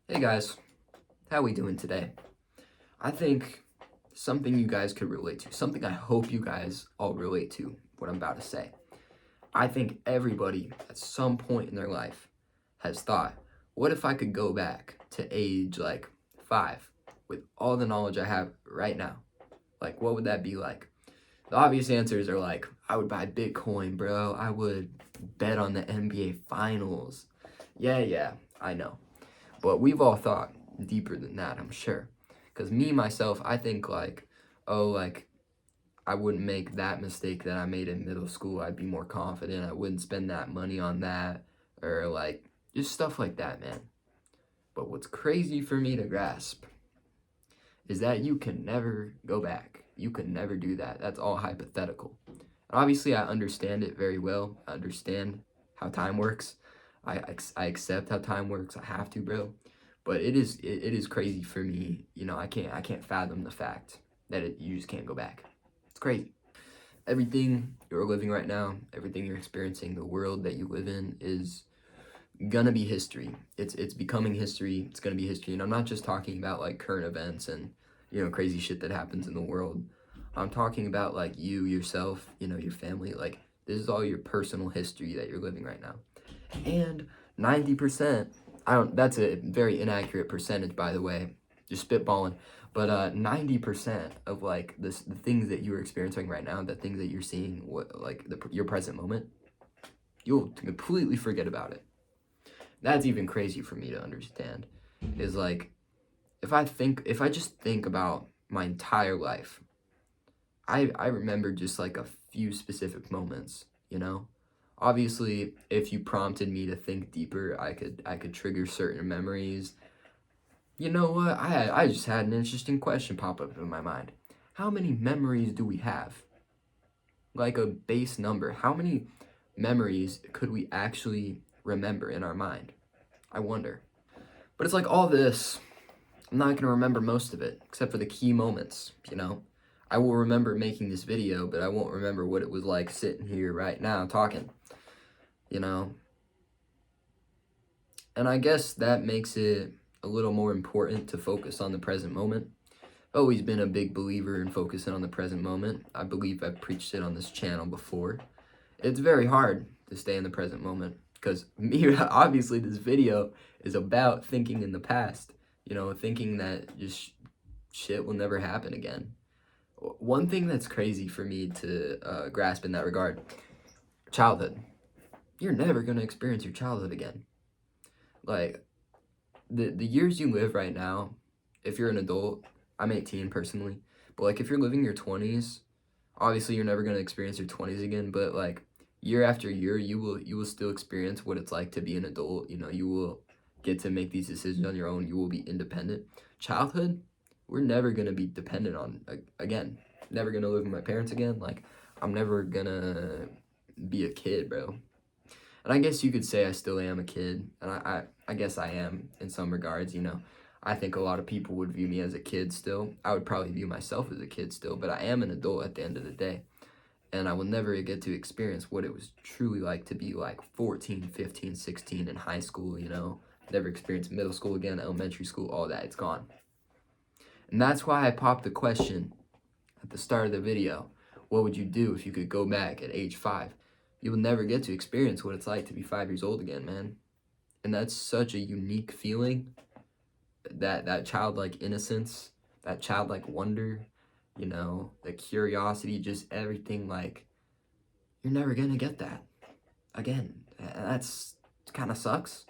Hey guys, how we doing today? I think something you guys could relate to, something I hope you guys all relate to, what I'm about to say. I think everybody at some point in their life has thought, what if I could go back to age like 5 with all the knowledge I have right now? Like, what would that be like? The obvious answers are like, I would buy Bitcoin, bro. I would bet on the NBA Finals. Yeah, I know. But we've all thought deeper than that, I'm sure. Because me, myself, I think like, oh, like, I wouldn't make that mistake that I made in middle school. I'd be more confident. I wouldn't spend that money on that. Or like, just stuff like that, man. But what's crazy for me to grasp is that you can never go back. You can never do that. That's all hypothetical. And obviously, I understand it very well. I understand how time works. I accept how time works. I have to, bro. But it is crazy for me. You know, I can't fathom the fact that you just can't go back. It's crazy. Everything you're living right now, everything you're experiencing, the world that you live in is gonna be history. It's becoming history. It's gonna be history. And I'm not just talking about like current events and crazy shit that happens in the world. I'm talking about like you yourself, your family. Like this is all your personal history that you're living right now. And 90%, I don't that's a very inaccurate percentage by the way. Just spitballing. But 90% of like the things that you're experiencing right now, the things that you're seeing, what like your present moment, you'll completely forget about it. That's even crazy for me to understand. Is like if I just think about my entire life, I remember just like a few specific moments, you know? Obviously, if you prompted me to think deeper, I could trigger certain memories. You know what? I just had an interesting question pop up in my mind. How many memories do we have? Like a base number. How many memories could we actually remember in our mind? I wonder. But it's like all this, I'm not going to remember most of it, except for the key moments, you know? I will remember making this video, but I won't remember what it was like sitting here right now talking, you know? And I guess that makes it a little more important to focus on the present moment. I've always been a big believer in focusing on the present moment. I believe I've preached it on this channel before. It's very hard to stay in the present moment because me, obviously, this video is about thinking in the past, thinking that just shit will never happen again. One thing that's crazy for me to grasp in that regard, childhood. You're never going to experience your childhood again. Like, the years you live right now, if you're an adult, I'm 18 personally, but like if you're living your 20s, obviously you're never going to experience your 20s again, but like year after year, you will still experience what it's like to be an adult. You will get to make these decisions on your own. You will be independent. Childhood, we're never going to be dependent on again. Never going to live with my parents again. Like I'm never going to be a kid, bro. And I guess you could say I still am a kid, and I guess I am in some regards. I think a lot of people would view me as a kid still. I would probably view myself as a kid still, but I am an adult at the end of the day. And I will never get to experience what it was truly like to be like 14, 15, 16 in high school. Never experience middle school again, elementary school, all that. It's gone. And that's why I popped the question at the start of the video. What would you do if you could go back at age 5? You will never get to experience what it's like to be 5 years old again, man. And that's such a unique feeling. That childlike innocence, that childlike wonder, the curiosity, just everything. Like you're never gonna get that again. That's kind of sucks,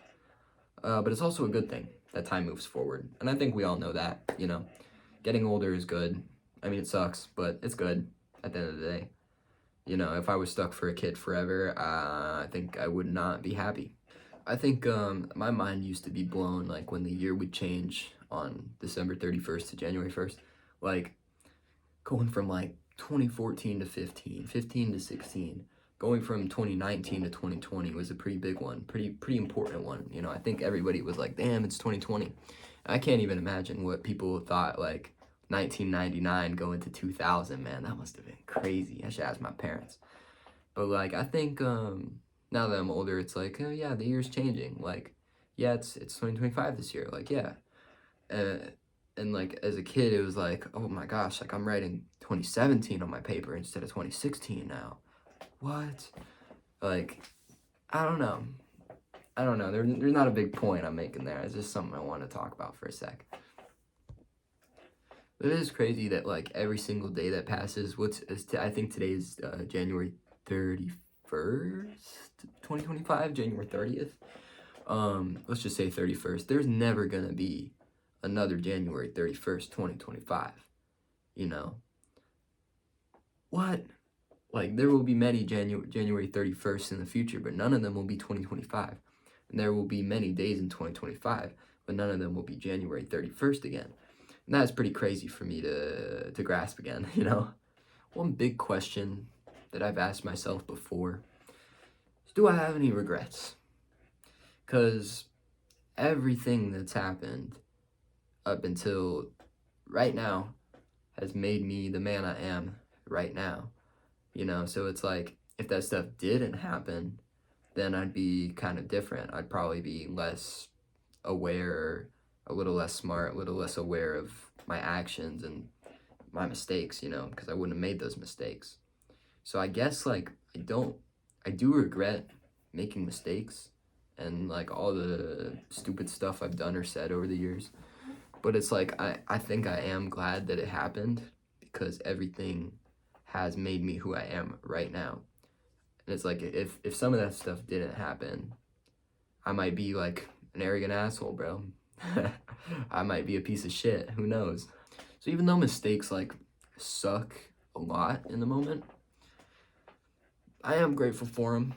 but it's also a good thing that time moves forward, and I think we all know that. Getting older is good. I mean, it sucks, but it's good at the end of the day. If I was stuck for a kid forever, I think I would not be happy. I think my mind used to be blown like when the year would change on December 31st to January 1st. Like going from like 2014 to 15, 15 to 16, going from 2019 to 2020 was a pretty big one, pretty important one. I think everybody was like, damn, it's 2020. I can't even imagine what people thought like 1999 going to 2000, man. That must have been crazy. I should ask my parents. But like I think now that I'm older, it's like, oh yeah, the year's changing. Like yeah, it's 2025 this year. Like, yeah. And like as a kid, it was like, oh my gosh, like I'm writing 2017 on my paper instead of 2016 now. What? Like, I don't know. There's not a big point I'm making there. It's just something I want to talk about for a sec. But it is crazy that like every single day that passes, I think today is January 31st, 2025, January 30th. Let's just say 31st. There's never gonna be another January 31st, 2025. You know? What? Like, there will be many January 31st in the future, but none of them will be 2025. And there will be many days in 2025, but none of them will be January 31st again. And that's pretty crazy for me to grasp again, you know? One big question that I've asked myself before is, do I have any regrets? Because everything that's happened up until right now has made me the man I am right now. You know, so it's like, if that stuff didn't happen, then I'd be kind of different. I'd probably be less aware, a little less smart, a little less aware of my actions and my mistakes, you know, because I wouldn't have made those mistakes. So I guess, like, I do regret making mistakes and, like, all the stupid stuff I've done or said over the years. But it's like, I think I am glad that it happened, because everything has made me who I am right now. And it's like, if some of that stuff didn't happen, I might be like an arrogant asshole, bro. I might be a piece of shit. Who knows? So even though mistakes like suck a lot in the moment, I am grateful for them.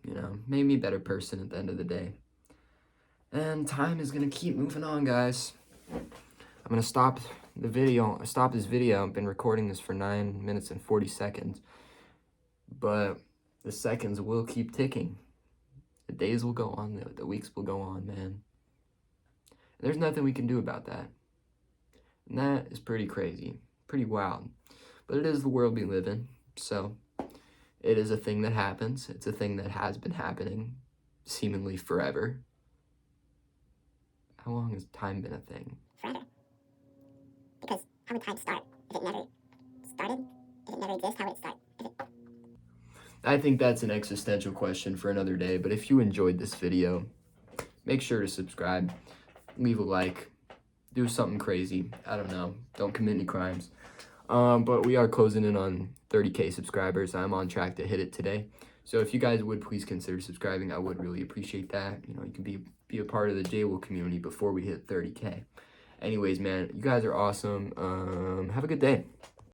You know, made me a better person at the end of the day. And time is gonna keep moving on, guys. I'm gonna stop this video. I've been recording this for 9 minutes and 40 seconds. But the seconds will keep ticking. The days will go on, the weeks will go on, man. And there's nothing we can do about that. And that is pretty crazy, pretty wild. But it is the world we live in, so it is a thing that happens. It's a thing that has been happening seemingly forever. How long has time been a thing? Forever. Because how would time start if it never started? If it never exists, how would it start? I think that's an existential question for another day, but if you enjoyed this video, make sure to subscribe, leave a like, do something crazy. I don't know. Don't commit any crimes. But we are closing in on 30K subscribers. I'm on track to hit it today. So if you guys would please consider subscribing, I would really appreciate that. You know, you can be a part of the JWill community before we hit 30K. Anyways, man, you guys are awesome. Have a good day.